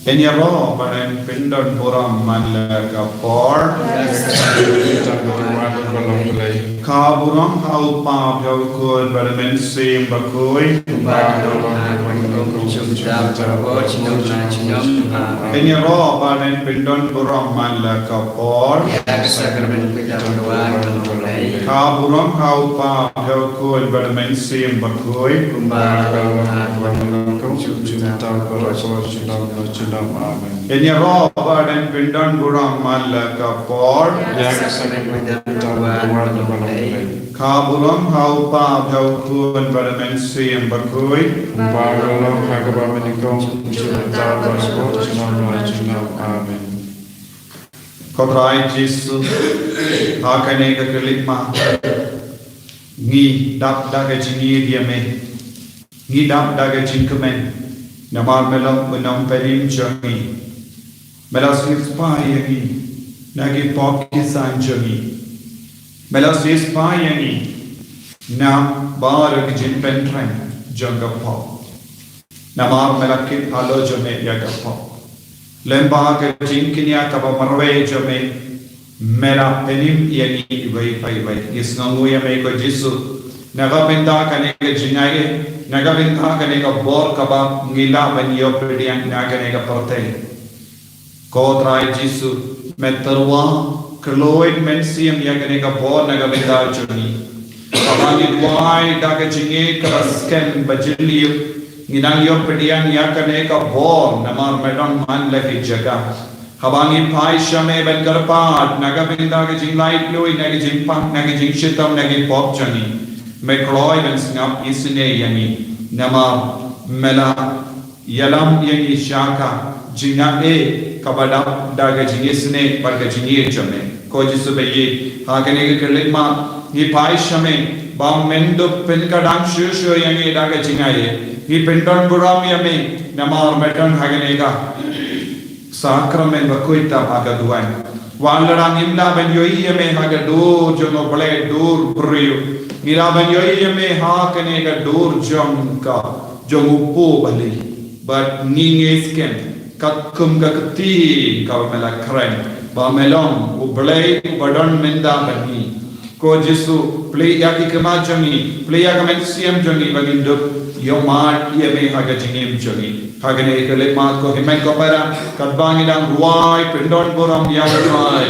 Enyaro badan pindon buram manla kapor kaburam hau pa bhau badamen sim bakoi Enyaro badan pindon buram manla kapor kaburam hau pa bhau badamen sim bakoi Enyaro badan pindon buram manla kapor kaburam hau pa bhau badamen sim bakoi Kodrai Jesu hakane ka kelikma ngi dap daga jingi dia me ngi dap daga jingkemen namar melam benam perim jangi melas payani nagi pop kisan jangi melas payani nam barak jin pentran janga pop namar melakit halo jame yaga pop lemba ke jinkinya kaba marwe jame mera penim yani vai isnangu ya me ko Jesu naga benda kane ke jingai naga benda kane ka bor kaba ngila banyo pedian naga ka porte ko trai Jesu meterwa kloid mensiam ya kane ka bor naga benda joni kabangi wai daga jinge ka skem bajili nginang yo pedian ya kane ka bor namar medon man lagi jaga kabangi pai shame ben karpat naga benda ke jinglai loi naga jingpak naga jingshitam naga pop joni mekroi ben snap isne yani nama mela yalam yani shaka jinga e kabada daga jingisne parga jingi jame ko Jesu beye hakane ke kelikma hi pai shame bam mendo pen kadang shusho yani daga jingaye hi pendon buram yame namar meton hagane ka sakramen bakuita haga duan walarang imla ben yoi yame haga dur jono bale dur priyu ira ben yoi yame hakane ka dur jom ka jomupo bali but ningesken kakkum ka kati ka mela kren ba melong u bale badon menda bani ko Jesu play yaki kama jami play yakamen siam jami bagindo yo mat yame haga jingim jami Hagane kelikmat ko himay ko para kadbangidang ruwai pendon buram yawai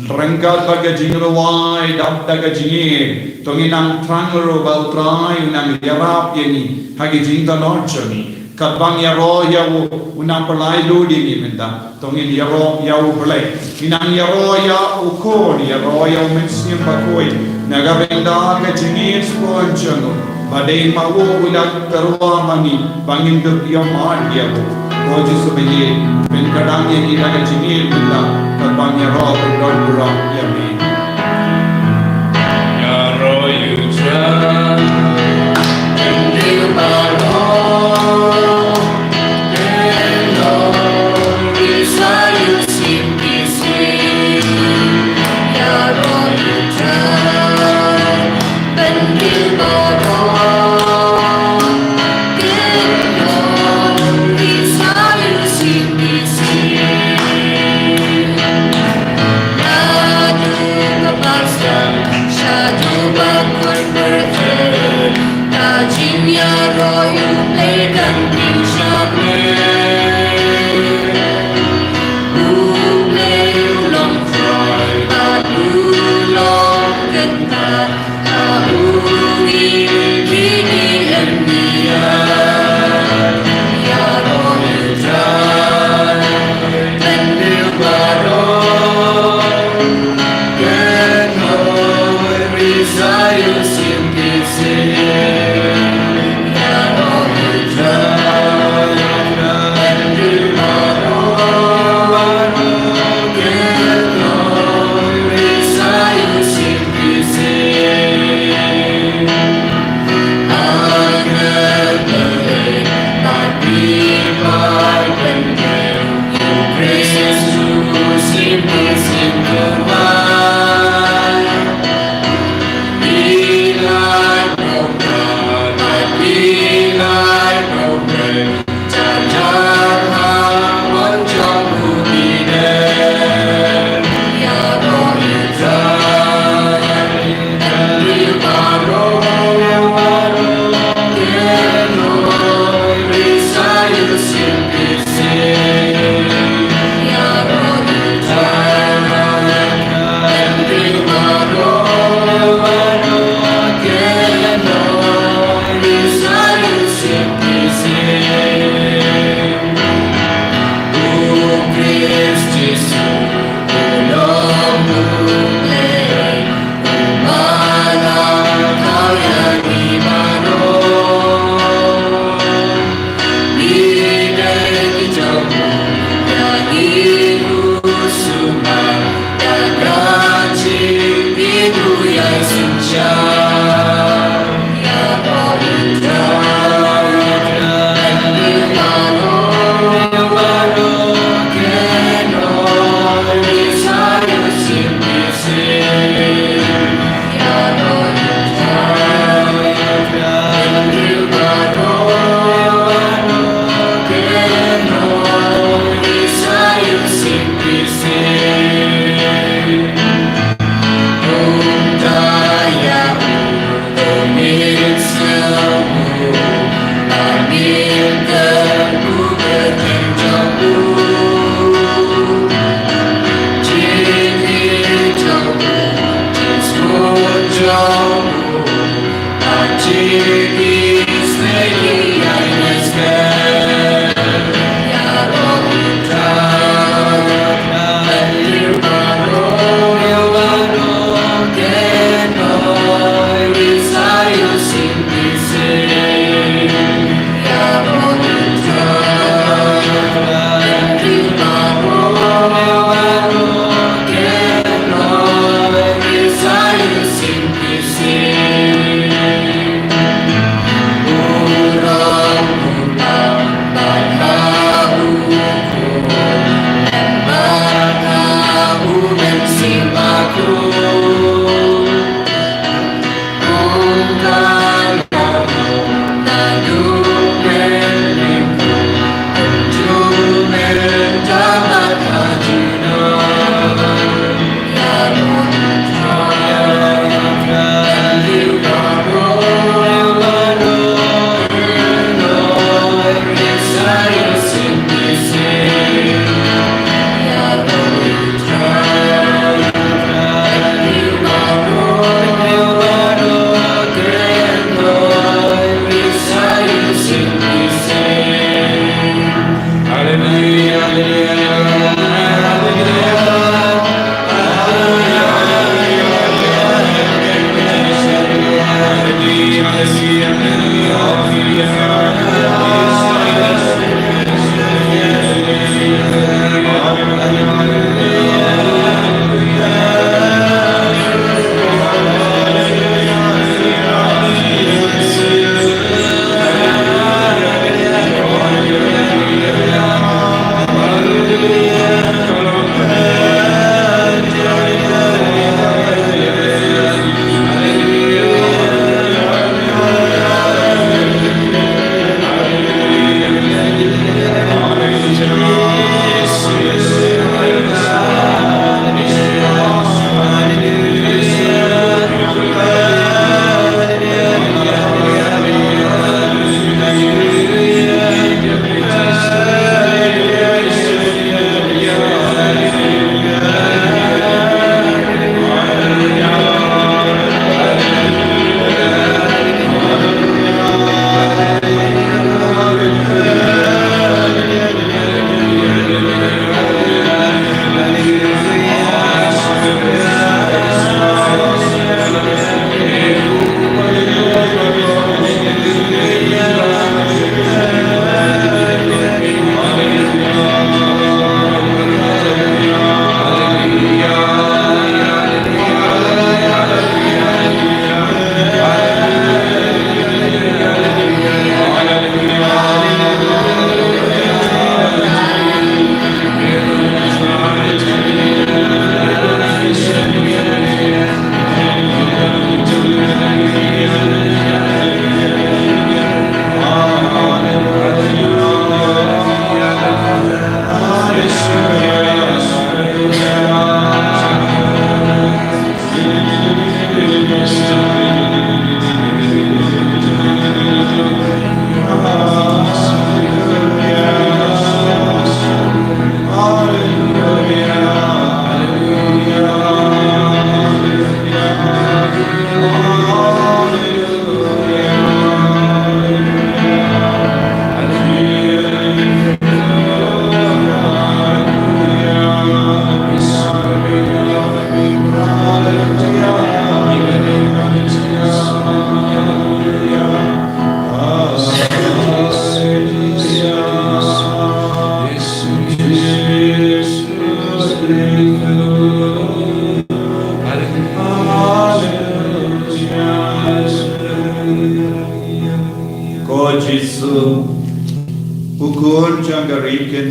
rengkat baga jingruwai dap daga jingir tonginang trangro bautrai unang yarap yeni hagi jingta nonchoni kadbang yaro yawu unang palai ludi ni menda tongin yaro yawu palai inang yaro ya ukon yaro yawu mensim bakoi nagabenda haga jingir sponchano Badai mau ulat terua mani bangin dia dia ko Jesu beye ben kadang ye kita ke jini kita kabangnya roh berdoa ya amin ya roh yuja kendil baro endo bisa yusim bisi ya roh yuja kendil baro Roy Hallelujah.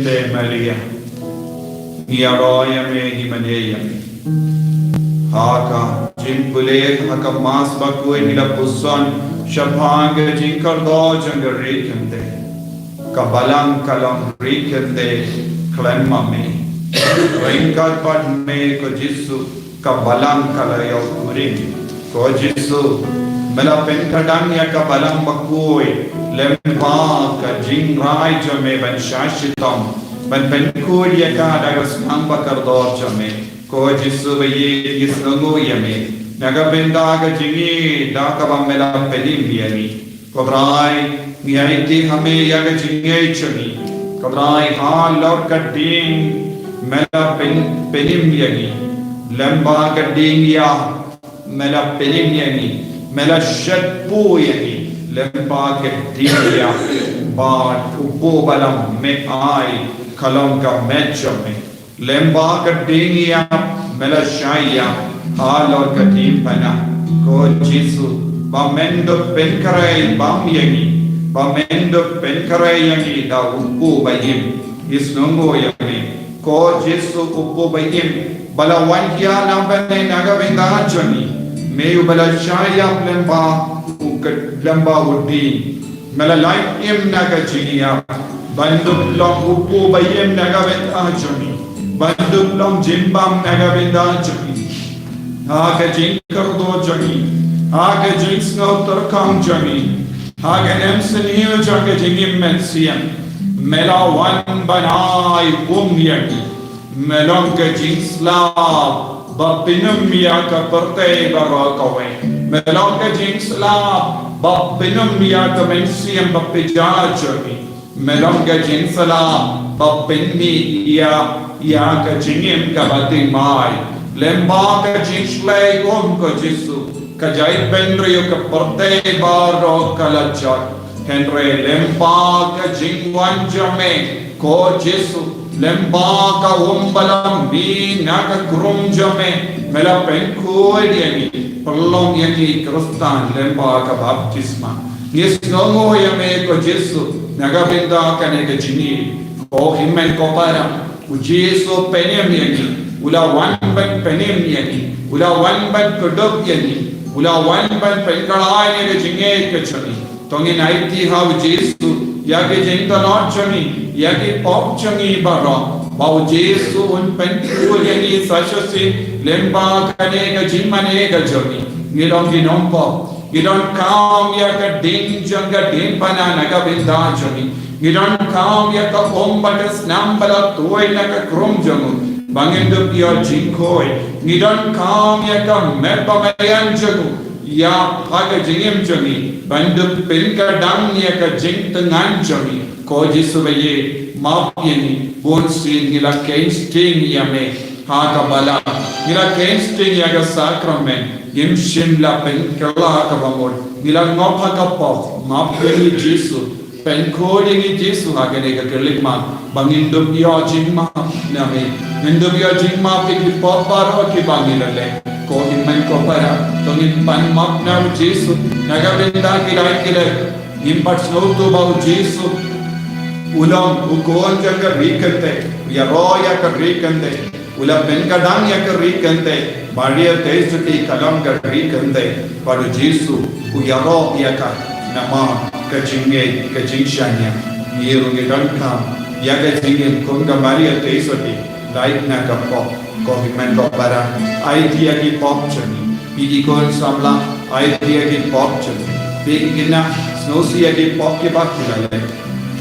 Virginde Maria, Iaroyame Himaneyame, Haka, Jimpule, Haka Masbaku, Nila Puson, Shapanga, Jinkardo, Jangarikande, Kabalang Kalam Rikande, Clemame, Rinkat Padme, Kojisu, Kabalang Kalayo Kurim, Kojisu, Melapen Kadanya Kabalang Bakui, Lempa, Kajing Rai Jame, Ben Shashitam, Ben Penkuria Kadagas Namba Kardor Jame, Kojisu Ye Yisnungu Yame, Nagabendaga Jingi, Dakaba Mela Pelimbiani, Kodrai, Niaiti Hame Yaga Jingi Chani, Kodrai Ha Lord Kading, Mela Pelimbiani, Lemba Kading Ya, Mela Pelimbiani, Mela Shetpuyani, Lemba Kading Bad Upobalam Me Ai, Kalonka Mechame, Lemba Kading Ya, Mela Shaya, Ha Lord Kadim Pana, Ko Jisu, Bamendo Penkarai Bam Yagi, Bamendo Penkarai Yagi, Da Upu by him, is no more Yagi, Ko Jisu Upu by him, Balawankia Nambane Nagavinda Jani, Mayu Balashaya Lemba, Lemba would be, Melalai Im Nagajinia, Banduk Long Upu by him Nagavinda Jani, Banduk Long Jimbam Nagavinda Jani. Haga Jinkardo Jani, Haga Jinsno Turkam Jani, Haga Nemsenio Janga Jingim Mensian, Mela Wan Banai Bumyaki, Melonka Jinsla, Bapinum Yaka Perte Barakaway, Melonka Jinsla, Bapinum Yaka Mensian Bapija Jani, Melonka Jinsala, Bapinmi Yaka Jingim Kabati Mai. Lemba ka jinshlay gom ka jisu kajai benrio ka porte baro kalachak henre lemba ka jingwan jame ko jisu lemba ka umbalam bi naka krum jame mela penku ediani perlong yani kristan lemba ka baptisma yes nomo yame ko jisu naga binda ka ne ka jini ko himen ko para u jisu penyam yani Ula one ban penim yani, ula one ban kodok yani, ula one ban penkalai ne jinge kachani. Tongi naiti how Jesu, yake jinta not chani, yake pop changi bara. Bau Jesu un penku yani sashasi, lemba kane ka jimane ka jani. Nidong ginompo, gidon kam yaka ding janga ding pana naga binda jani. Gidon kam yaka ombatas nambala tuai naka krum jangu. Bangindup ya jinkoi, nidon kam ya kam meba mayan jagu, ya haga jingim jagi, bandup pilka dang ya ka jing tengan jagi, ko jisu baye map yani bon sin nila kain sting ya me haga bala, nila kain sting ya ka sacrament, gim shimla pilka ka bamod, nila ngop haga pop, map yani jisu. Penkoding Jesu hagane ka kelikma bangindup ya jingma nami indup ya jingma pigi poparo ki bangilale ko imman ko para tongin pan map na Jesu nagabenda kilai kile impat snow to bau Jesu ulam ukon jaga rikante ya roya ka rikante ulam penkadang ya ka rikante baria teisuti kalam ka rikante padu Jesu uyaro ya ka nama kajinge kajingshanya yirungi dankam yaga jingin kunga maria teisoti laik na kapok kohimen para idea ki pop chani pidi kon samla idea ki pop chani pidi gina snosi ki pop ki bakilale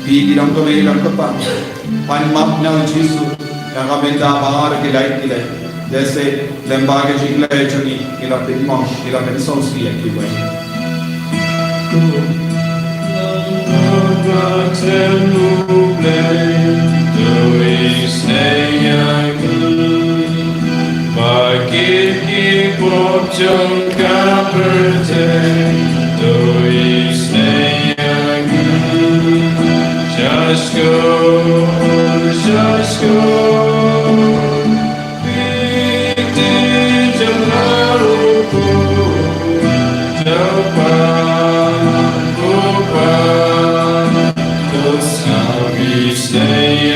pidi ram to me ram pa pan map na jisu naga benda bahar ki laik ki जैसे लंबा के जिंगला चुनी इला पिन्मो इला पेंसोसी की वही Just go. Stay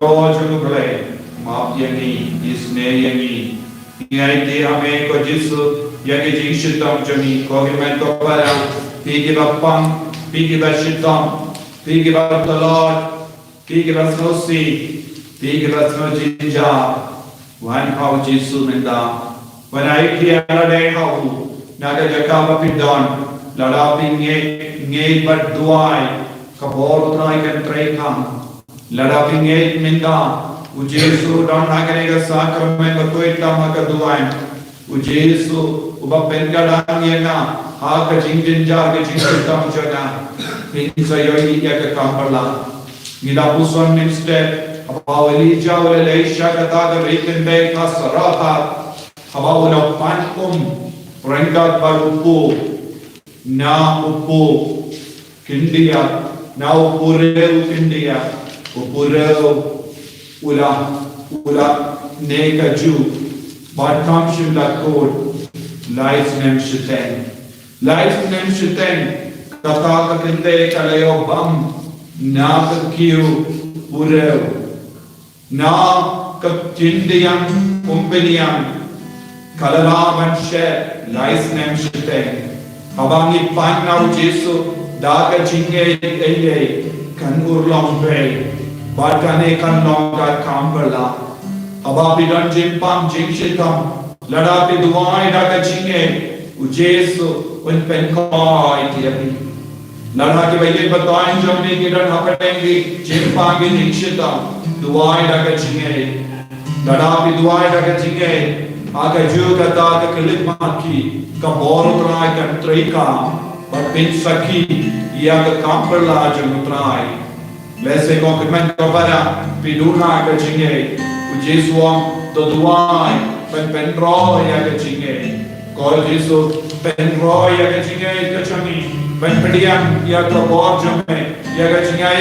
Rojunugle, Mapyangi, Isneyangi, Yai Hame Kojisu, Yagi Shitam Jami, Kogiman Kopara, Pigi Bapam, Pigi Bashitam, Pigi Bap the Lord, Pigi Basnosi, Pigi Basno Jinja, one how Jisu Menda. When I hear a day how Naga Jakaba Pidon, Ladaping Ngay but Duai, Kabor Traik and Traikam, Ladaping Ngay Minda, Ujesu Don Naganega Sacrament, the Poeta Magaduan, Ujesu, Ubapengadaniana, Haka Jinja, Jinjam Jana, Pinsayoyi Yakakampala, Nidapuson instead, Apawalija, Leisha, Kataga, Rikin Bay, Kasarata. Habaw na pankum rengkat barupu na upu kindiya na upureu kindiya upureu ula neka ju batkam shimla kod life nem shiten kata kinde kalayo bam na kiu ureu na kindiyan umpiniyan Kalalaman share, lies nem shiteng. Habangi pan now Jesu, daga jinge kan urlong bay, batane kan longa kambala. Hababi don jimpam jingshitam, ladapi duai daga jinge, ujesu, un penkoi tiapi. Ladaki bayi batayin jamni kidan hapatengi, jimpangi jingshitam, duai daga jinge, ladapi duai daga jinge. Aga juga tak kelip maki, kabor trai kan trika, berpin saki, ia ke kampel la jengutrai. Lese konkumen kepada piduna ke jinge, ujesuam doduai, pen roy ia ke jinge, kau jesu pen roy ia ke jinge ke changi, pen pediam ia kabor jame, ia ke jinge,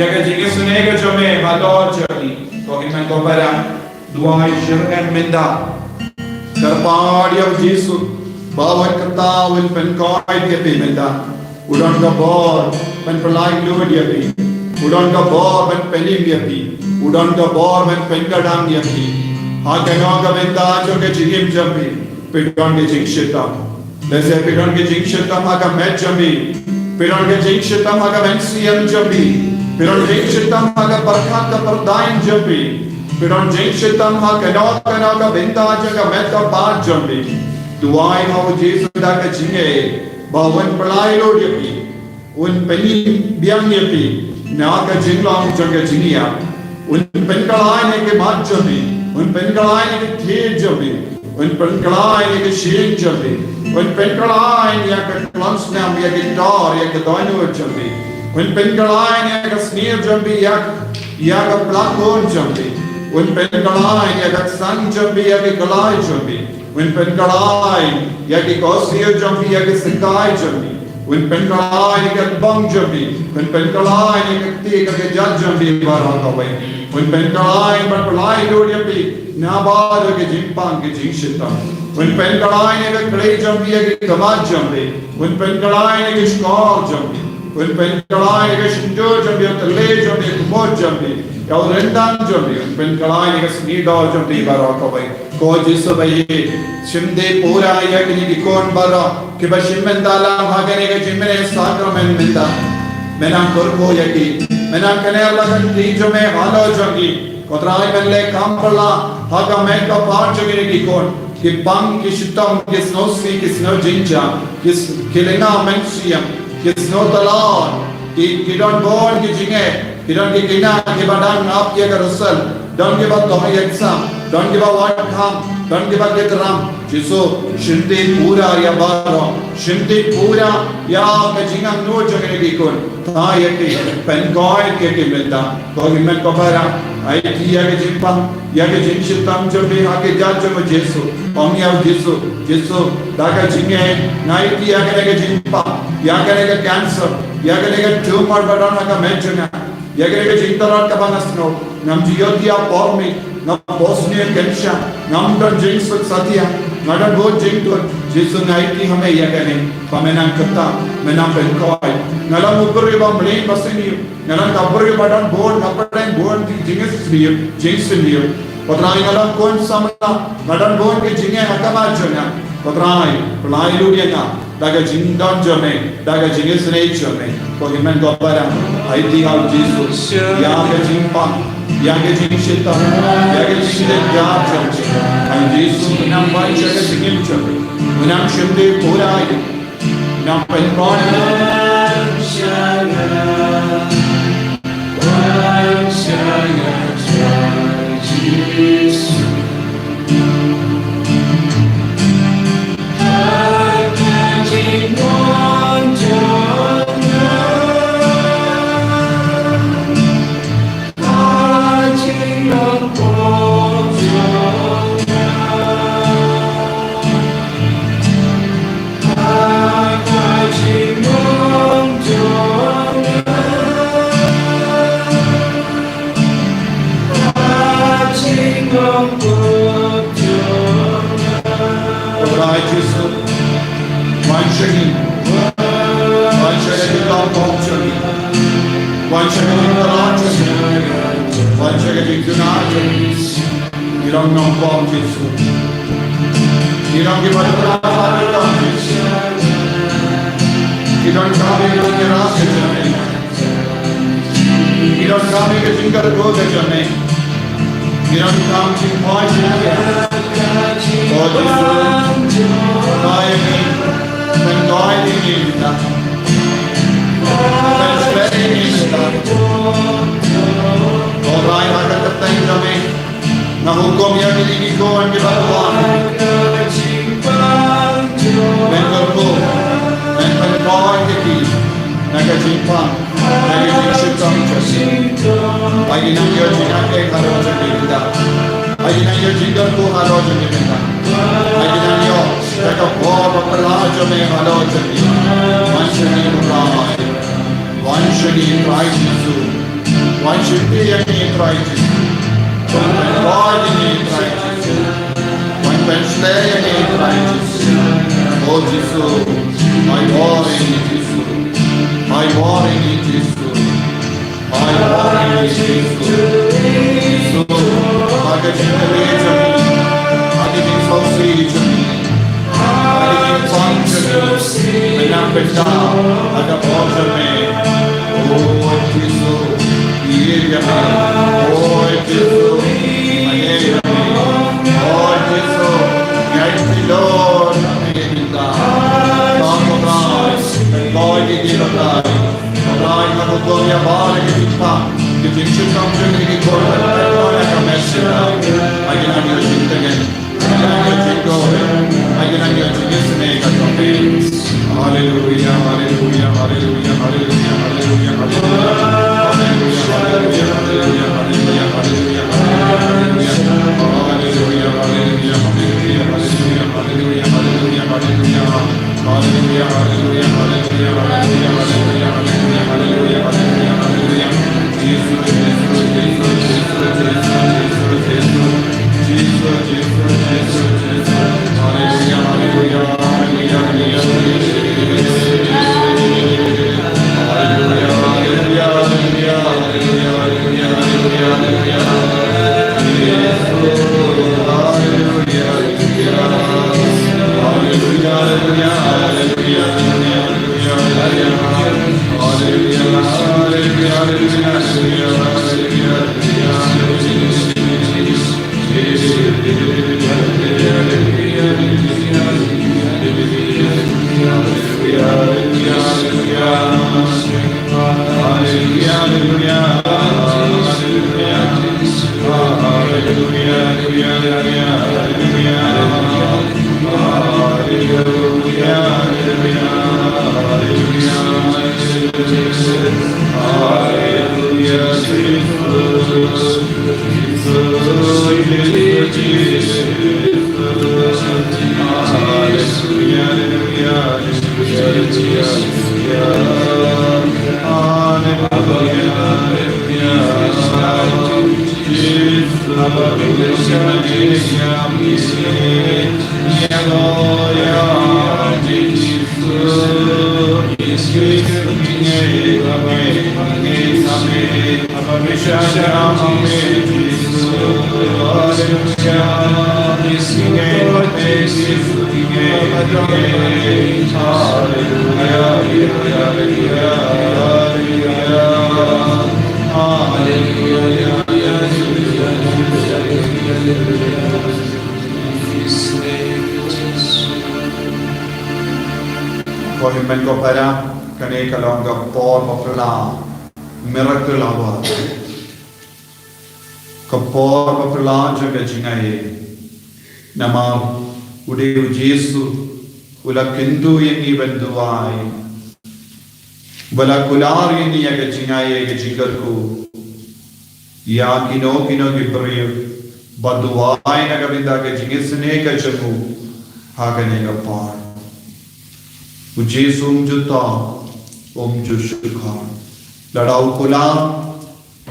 ia ke jinge sune ke jame, malor changi, konkumen kepada duai syurga minda. Terpadi of Jesus, bawa kata will pen koi dia pemenda, udan kabor pen pelai lu dia pi, udan kabor pen pelim dia pi, udan kabor pen pengadang dia pi. Hakanong kabenda jo ke jingim jambi, pidon ke jing shitam. Lese pidon ke jing shitam haga met jambi, pidon ke jing shitam haga mensiam jambi, pidon jing shitam haga barkha ka pardain jambi. Pidon jing shitam ha kanok ka benda jaga meta baat jambi. Duai mau Jesu da ka jinge bawan pelai lo dia pi. Un peni biang dia pi. Na ka jinglang jaga jingia. Un penkalai ne ke baat jambi. Un penkalai ne ke the jambi. Un penkalai ne ke shing jambi. Un penkalai ne ka klansnam ya ke tor ya ke doinu jambi. Un penkalai ne ka sneer jambi ya ka plakon jambi. Un penkalai ya ke sang jambi ya ke kalai jambi. Un penkalai ya ke kosir jambi ya ke sikai jambi. Un penkalai ya ke bang jambi. Un penkalai ya ke ti ke judge jambi barakawai. Un penkalai berpelai lo dia pi nabar ke jimpang ke jingshitam. Un penkalai ya ke klei jambi ya ke kamat jambi. Un penkalai ya ke skor jambi. Un penkalai ya ke shinjo jambi ya tele jambi ya kumot jambi. Ya rendang jambi. Un penkalai ya ke snidor jambi barakawai. Ko Jesu bayi shimde pura ya ke ni kon bara ke ba shimmendala magane ke jimmene sakramen menda. Menang korko ya ki menang kene Allah kan tijo me halo jangi kotrai melle kampala haga me ka part jangi ki kon ki bang ki shitam ki snosi ki sno jinja ki kilena mensiam ki sno talon ki don born ki jinge ki don ki kina ki badan ap ye ka rusal don ki ba to exam don ki ba what kam don ki ba get ram jiso shinte pura ya baro shinte pura ya ka jinga no jangi ki kon ta ye ki pen koi ke milta to himen ko bara ai ki ya ke jimpa ya ke jinshitam jambe ha ke jaj jam jesu om ya jesu daga jinge nai ki ya ke jimpa ya ke cancer ya ke tumor badana ka menjana ya ke jintarat ka banasno nam jiotia pormi nam bosnia kensha nam don jinsu satia nadan bo jingto jesu nai ki hame ya ke ne pamenang kata menam pen koi ngalang ubri ba mlin basini ngalang kabri ba dan bon kapadan bon jingis liyo jingis liyo patrai ngalang kon samla ngadan bon ke jinge hakama jona patrai pelai lu dia na daga jingdan jome daga jingis nei jome kogimen gopara aiti hal Jesus ya ke jingpa ya ke jingshita ya ke jingde ya jome ai Jesus nam bai jaga jingim jome nam shimde purai nam penron Jesus Kohimen ko para kani kalonga por mapla miracle awa kapor mapla jaga jingai nama ude Yesu ula kindu yengi benduai bala kular yengi yaga jingai yaga jingarku ya kino gibriyo baduai naga binda ke jingisne ka chamu hagane ga par Yesu juta jushukha ladau kula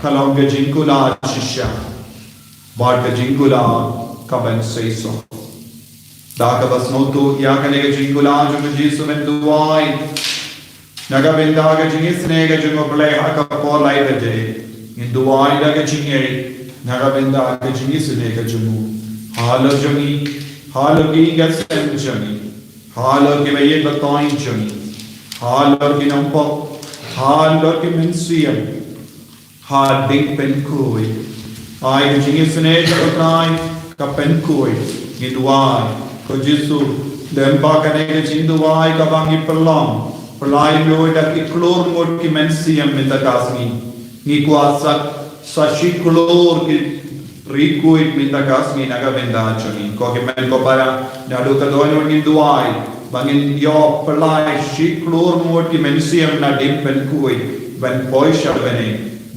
kalau ke jingkula shisha बाट के जिंकुला Cubbon सैसो दाका बस Noto या कने के जिंकुला जो मुझे सुमें दुआई नगा बिंदा के जिंगिसने के जो बले हाका पोलाई बजे इन दुआई लगे जिंगे नगा बिंदा के जिंगिसने के जो हालो की गसन जमी हालो के ये बताएं जमी हालो की नंपो हालो की मिंसियम हाल डिंग पेनकोई आई जिंगिसने जो बताएं का पेनकोई गिदवाई को जिसु लेम्बा कने के जिंदवाई का बांगी पलाई लोई डकी क्लोर मोड की मेंसियम में तकासनी नी को आसा सशी क्लोर की रिक्विड में तकासनी नगा बिंदा चनी को के men को para नाडू का दोनों की दुआई bangin yo pलाई शी क्लोर मोड की मेंसियम ना डिम पेनकोई when poisha bene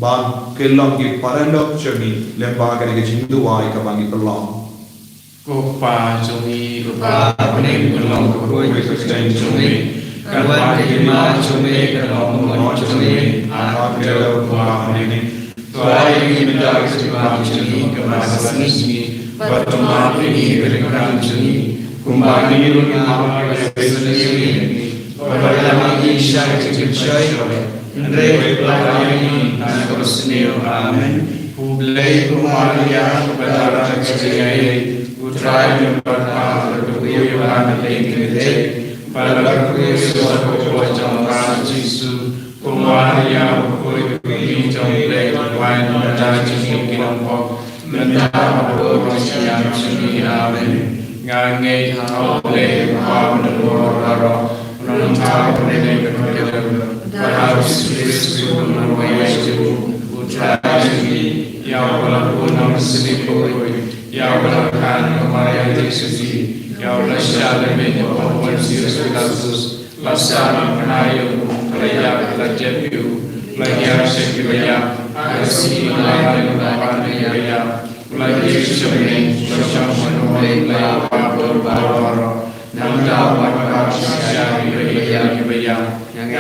bang kelong की paralok चनी लेम्बा कने के जिंदवाई का बांगी पलाम Kupa cumi, kupa pening kelong kebui keceng cumi, kawan kelima cumi kelong mon cumi, anak kelong kupa pening, tuai minta kesempatan cumi kemasan cumi, bertemu ini berikan cumi, kumbang ini rumah keseliling, berlama isyak cecai, andre pelajari anak bersenil amin, publik kumaria kepada keseliling. Try to berdoa dengan pada suatu wajah Yesus kumaria bukoi bukoi jomblek wain dan cincin kinopok mendapat bersiap sini amin ngangai oleh Tuhan berdoa menentang pendidikan pada Kristus menguasai ucapan ini yang walaupun nama sedikit yang berkat kepada Yesus, yang bersyukur menyembah Yesus Kristus, bersama penayu, pelajar pelajar pelajar sekian, kasih pelajar pelajar pelajar sekian, bersama pelajar berbaru, nanda berkat sekian pelajar yang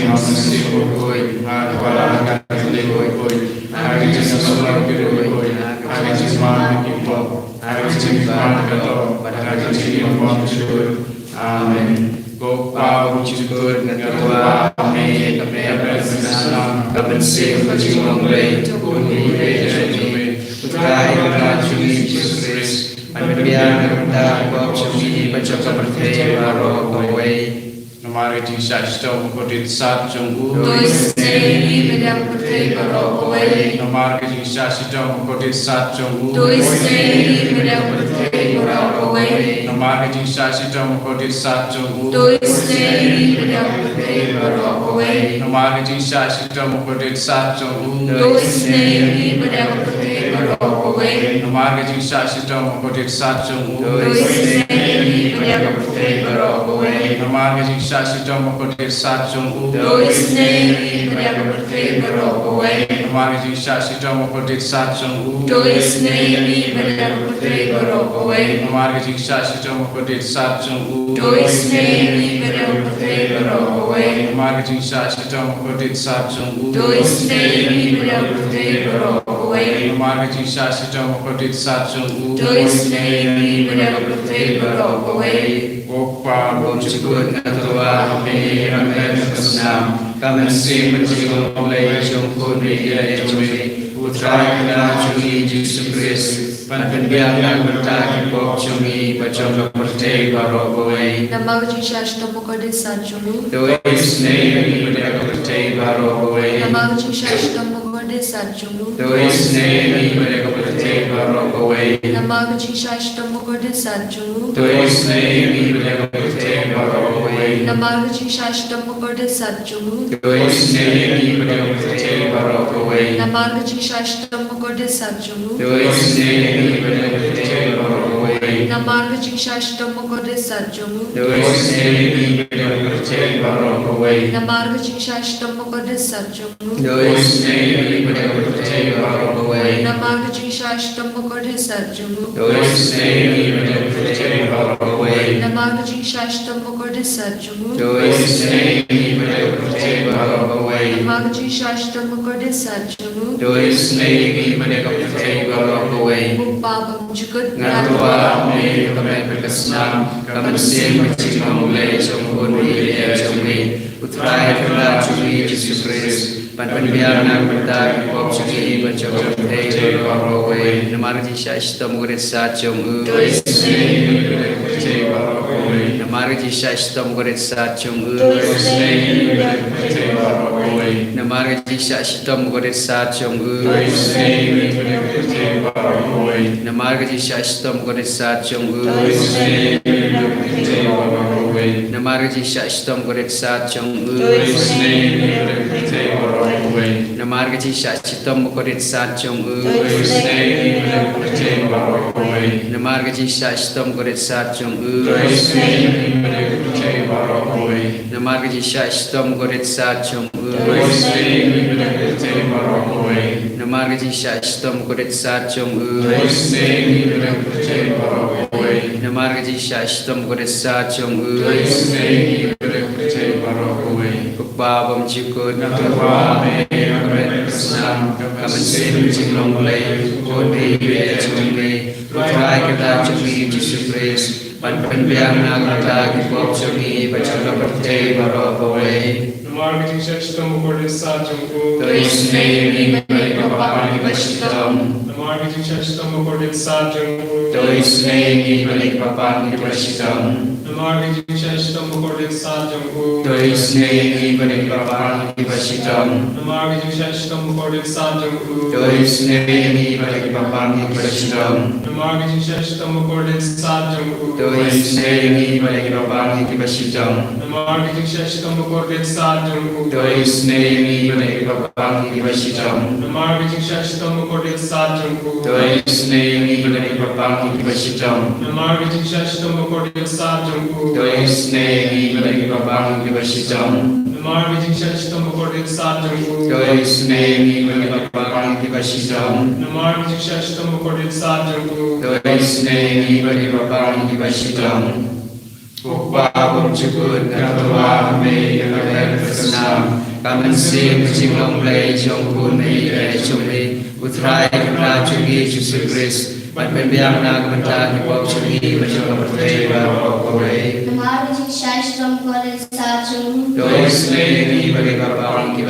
masih berkoi, kepada kasih berkoi, hari sesuatu berkoi, hari sesuatu Hari Jumat atau pada hari Jumat syukur. Amin. Gopa syukur ketua kami bersalam kebencian berjuang lei tubuh jadi putra ibadah Yesus Kristus menbiar kita berjudi berjaga bertema roh kawai. Mari kita sedang berdiri saat junggu. Dois seni bedang bertema roh kawai. Mari kita sedang berdiri saat junggu. Dois seni bedang bertema roh kawai. Mari kita sedang berdiri saat junggu. Dois seni bedang bertema roh kawai. Mari kita sedang berdiri saat junggu. Dois seni bedang bertema roh kawai. Mari kita sedang berdiri saat junggu. Dois seni bedang bertema roh kawai. Mari kita sedang berdiri saat junggu. Dois seni bedang bertema roh kawai. Mari kita sedang berdiri saat junggu. Dois seni bedang bertema roh kawai. Mari kita sedang berdiri saat junggu. Dois seni bedang bertema roh kawai. Mari kita sedang berdiri saat junggu. Dois seni bedang bertema roh kawai. Mari kita sedang berdiri saat junggu. Dois seni bedang bertema roh kawai. Gopa bersyukur ketua kami rakyat kesenam kami masih berjuang oleh jungkun dia cumi Putra kita cumi Yesus Kristus, panpenbiang nak bertahan pok cumi, bacang bertei barokowe. Nama Jesus tomo kode sanjulu. Dois nei berdekat bertei barokowe. Nama Jesus tomo kode sanjulu. Dois nei berdekat bertei barokowe. Nama Jesus tomo kode sanjulu. Dois nei berdekat bertei barokowe. Nama Jesus tomo kode sanjulu. Dois nei berdekat bertei barokowe. Nama Jesus tomo kode sanjulu. Dois nei berdekat bertei barokowe. Nama Jesus tomo kode sanjulu. Dois nei berdekat bertei barokowe. Nama Jesus tomo kode sanjulu. Dois nei berdekat bertei barokowe. Nama Jesus tomo kode sanjulu. Dois nei berdekat bertei barokowe. Nama Jesus tomo kode sanjulu. Dois nei berdekat bertei barokowe. Nama Jesus tomo kode sanjulu. Dois nei berdekat bertei barokowe. Bapam jugut Ngatua me kami berkesenam kami sen mencingong le jongkun le jongmi Putra kita cumi Yesus Kristus panpenbiang nak bertahan pok cumi bacang bertei barokowe. Nama Jesus tomo kode sanjulu. Dois nei berdekat bertei barokowe. Nama Jesus tomo kode sanjulu. Dois nei berdekat bertei barokowe. Nama Jesus tomo kode sanjulu. Dois nei berdekat bertei barokowe. Nama Jesus tomo kode sanjulu. Dois nei berdekat bertei barokowe. Nama Jesus tomo kode sanjulu. Dois nei berdekat bertei barokowe. Nama Jesus tomo kode sanjulu. Dois nei berdekat bertei barokowe. Nama Jesus tomo kode sanjulu. Dois nei berdekat bertei barokowe. Nama Jesus tomo kode sanjulu. Dois nei berdekat bertei barokowe. Nama Jesus tomo kode sanjulu. Dois nei berdekat bertei barokowe. Nama Jesus tomo kode sanjulu. Dois nei berdekat bertei barokowe. Bapam jukut Ngatua me kami berkesenam kami sen mencingong le kode le jongmi Putra kita cumi Yesus Kristus panpenbiang nak bertahan pok cumi bacang bertei barokowe. Nama Jesus tomo kode sanjulu. Dois nei berdekat bertei Nama Jesus tomo kode sanjulu. Dois nei berdekat bertei Nama Jesus tomo kode sanjulu. Dois nei berdekat bertei Nama Jesus tomo kode sanjulu. Dois nei berdekat bertei Nama Jesus tomo kode sanjulu. Dois nei berdekat bertei Nama Jesus tomo kode sanjulu. Dois nei berdekat bertei Nama Jesus tomo kode sanjulu. Dois nei berdekat bertei Nama Jesus tomo kode sanjulu. Dois nei berdekat bertei Nama Jesus tomo kode sanjulu. Dois nei berdekat bertei Nama Jesus tomo kode sanjulu. Dois nei berdekat bertei Bapam jukut Ngatua me kami berkesenam kami sen mencingong le jongkun le jongmi Putra kita cumi Yesus Kristus panpenbiang nak bertahan pok cumi bacang bertei barokowe. Nama Jesus tomo kode sanjulu. Dois nei berdekat bertei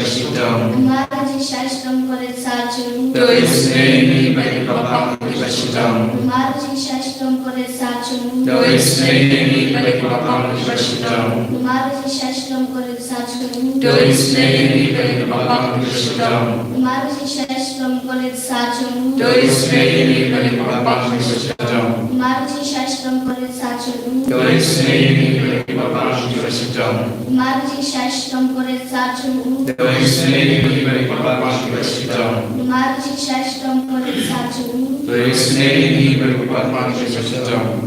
Nama Jesus tomo kode sanjulu. Dois nei berdekat bertei Nama Jesus tomo kode sanjulu. Dois nei berdekat bertei Nama Jesus tomo kode sanjulu. Dois nei berdekat bertei Nama Jesus tomo kode sanjulu. Dois nei berdekat bertei Nama Jesus tomo kode sanjulu. Dois nei berdekat bertei Nama Jesus tomo kode sanjulu. Dois nei berdekat bertei Nama Jesus tomo kode sanjulu. Dois nei berdekat bertei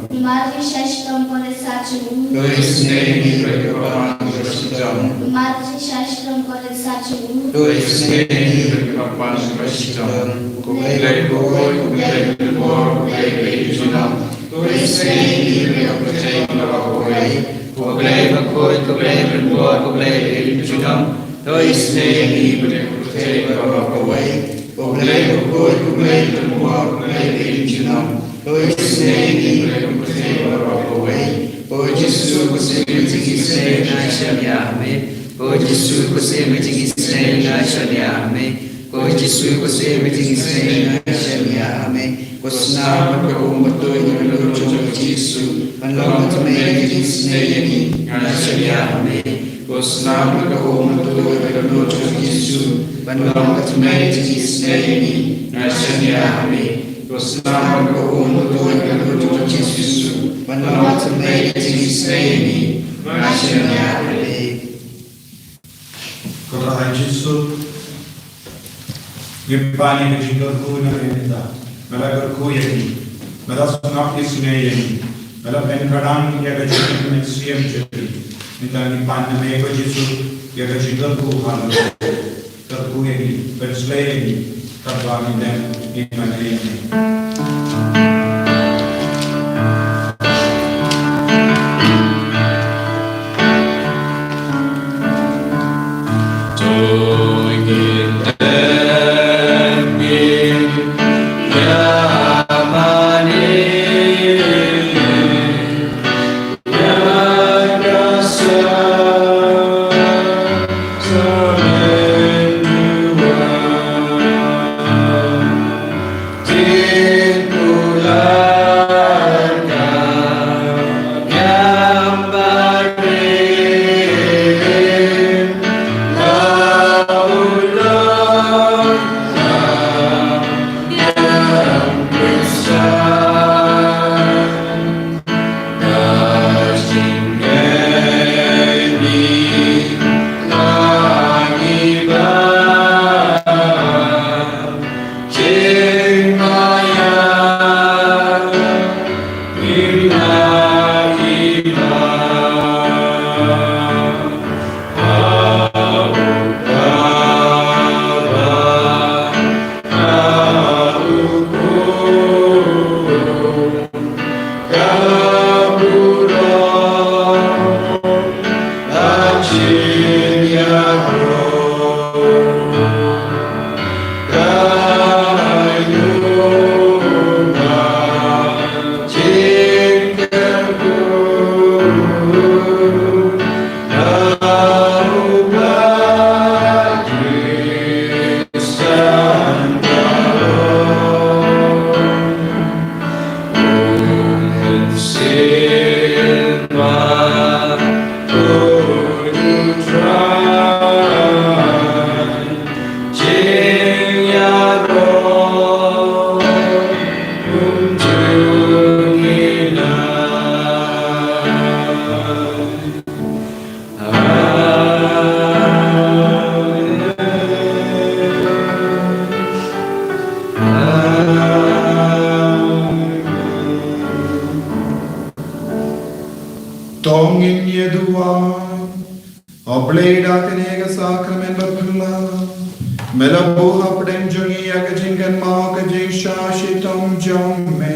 Nama Jesus tomo kode sanjulu. Dois nei berdekat bertei Nama Jesus tomo kode sanjulu. Dois nei berdekat bertei Kublai junam Dois nei berdekat bertei Kublai junam Dois nei berdekat bertei Dois nei berdekat Oh Jesus, você me diz na chamiame. Oh Jesus, você me diz na chamiame. Ko Yesus ko se meeting say na shania ame. Ko sna ko mo to ni lo cho Yesus. Panlong to me meeting say ni na shania ame. Ko sna ko mo to ni lo cho Yesus. Panlong to me meeting say ni na shania ame. Ko sna ko mo to ni lo cho Yesus. Panlong to me meeting say ni na shania ame. Kota Yesus Gempani ke jingkar ku na renita, melagar ku yaki, melas nak isne yaki, melas penkadang ya ke jingkar में CM चली, नितानी पान में को जिसु ya ke jingkar ku halu, कर ku yaki, persle yaki, terbangi dan iman yaki. Tongin yedua, obleda kenega sacrament bakula, melabu hapden jungi akajingan ma akajing shashitam jamme,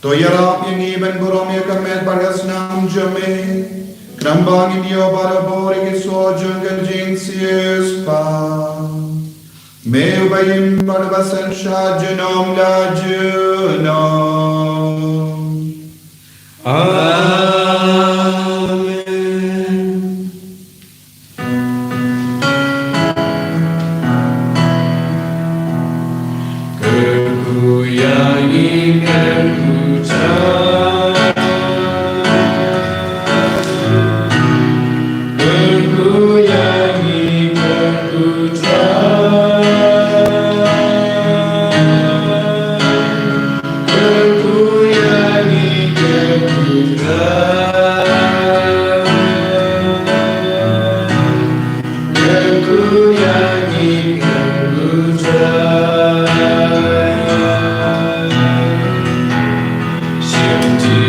toyarap yingi ben buram yakamet bagasnam jamme, krambangin yo barabori kiso jungan jing siespa, me ubayim barbasan shajanam la junam. Shivji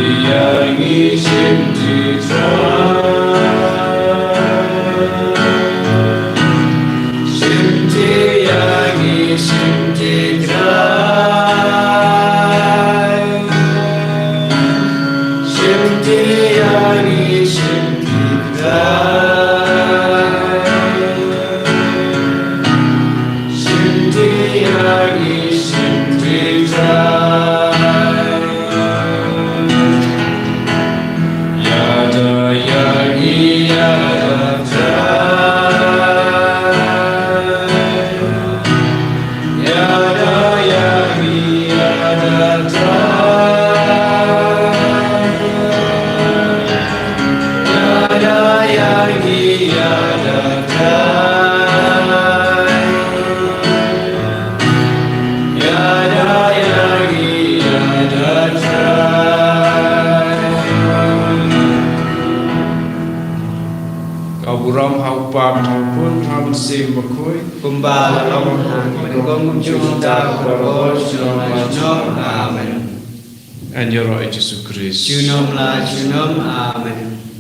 Kau buram hau pam hau pun hau sim bakoi. Kumba long hang menggong junta berol junom amen. And your Lord Jesus Christ. Junom la junom amen.